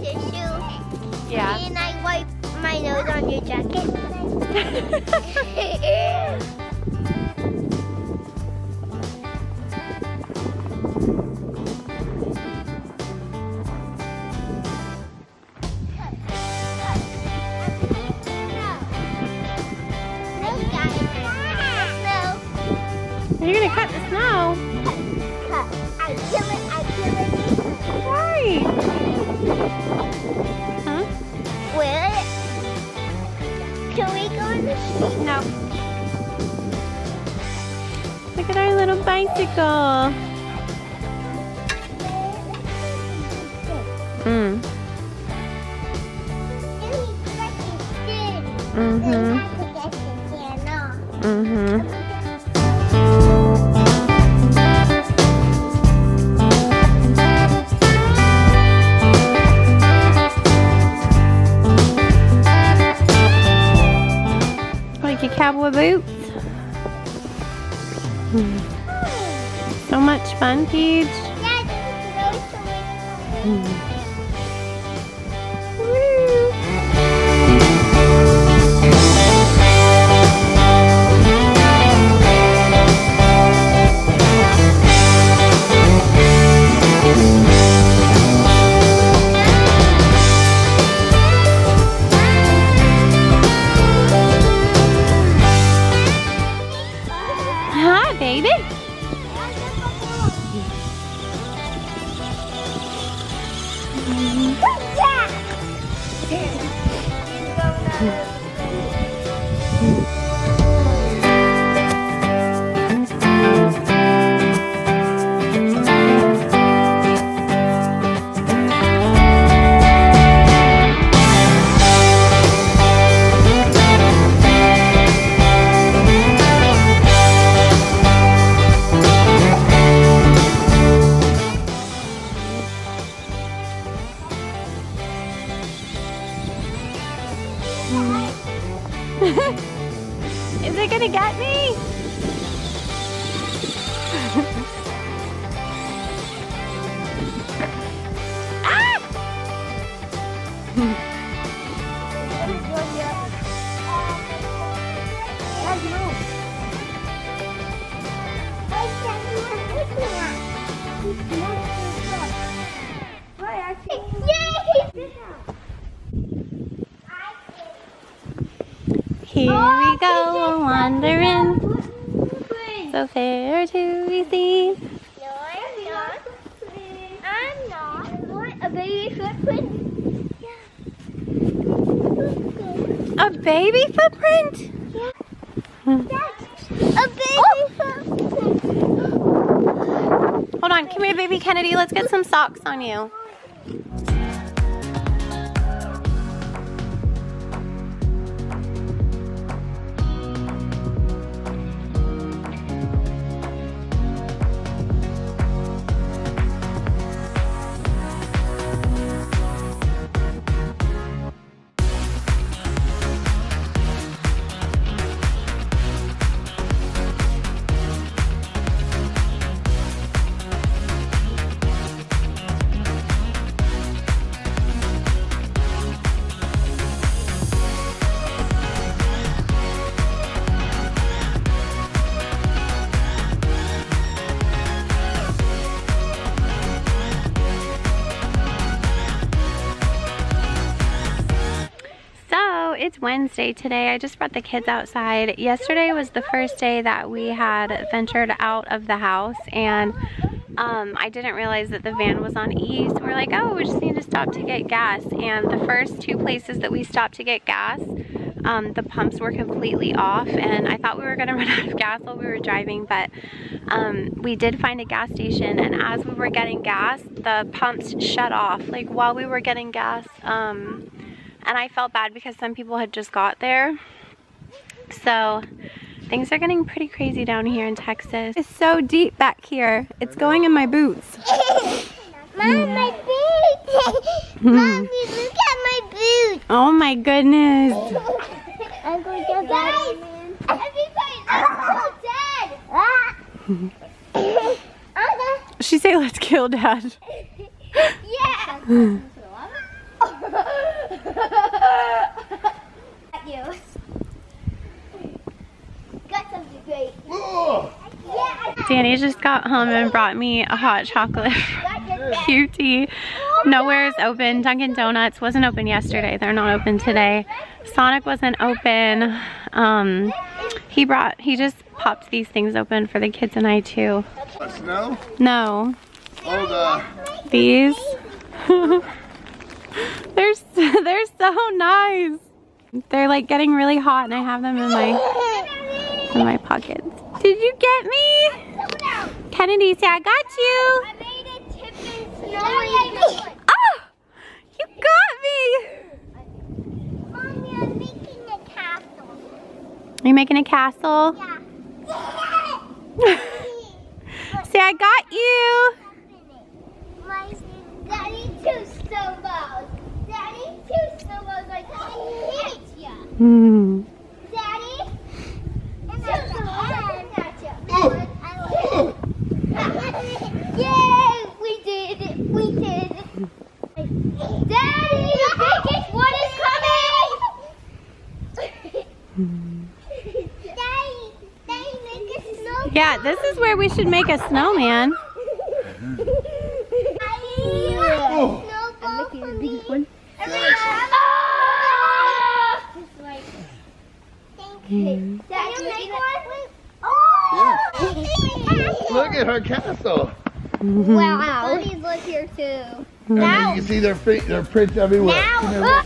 tissue. Yeah. And I wipe my nose on your jacket. You're gonna cut the snow. I kill it. Why? Huh? Will it? Can we go in the street? No. Look at our little bicycle. Mm. Mm-hmm. Mm-hmm. Like your cowboy boots. So much fun, Peach. Hi, baby. Is it gonna get me? Ah! Here we go, wandering, so fair to be seen. No, I'm not. I'm not. What? A baby footprint? Yeah. A baby footprint? Yeah. Hmm. A baby footprint. Hold on, come here, baby Kennedy. Let's get some socks on you. It's Wednesday today. I just brought the kids outside. Yesterday was the first day that we had ventured out of the house, and I didn't realize that the van was on E, so we're like, oh, we just need to stop to get gas. And the first two places that we stopped to get gas, the pumps were completely off, and I thought we were gonna run out of gas while we were driving, but we did find a gas station, and as we were getting gas, the pumps shut off, like while we were getting gas. And I felt bad because some people had just got there. So things are getting pretty crazy down here in Texas. It's so deep back here. It's going in my boots. Mom, my boots! Mommy, look at my boots! Oh my goodness. I'm going to bed. Everybody's so dead! She said, let's kill Dad. Yeah! You. Got something great. Oh, Yeah. Danny just got home and brought me a hot chocolate from QT. Nowhere's open. Dunkin' Donuts wasn't open yesterday. They're not open today. Sonic wasn't open. He just popped these things open for the kids and I too. snow? No. Oh, These. they're so nice. They're like getting really hot and I have them in my pockets. Did you get me? Kennedy, say I got you. I made a tip and snow. Oh, you got me. Mommy, I'm making a castle. Are you making a castle? Yeah. Say I got you. My Daddy, two snowballs. Daddy, two snowballs. Like I hate ya. Hmm. Daddy, two snowballs. I Yay! We did it. We did it. Daddy, the biggest one is coming. Daddy, make a snowball. Yeah, this is where we should make a snowman. I'm making the biggest one. Thank you. Dad, you make one? Oh! look at her castle. Wow. Ponies live here too. And then you can see their prints everywhere. Now, You know, look.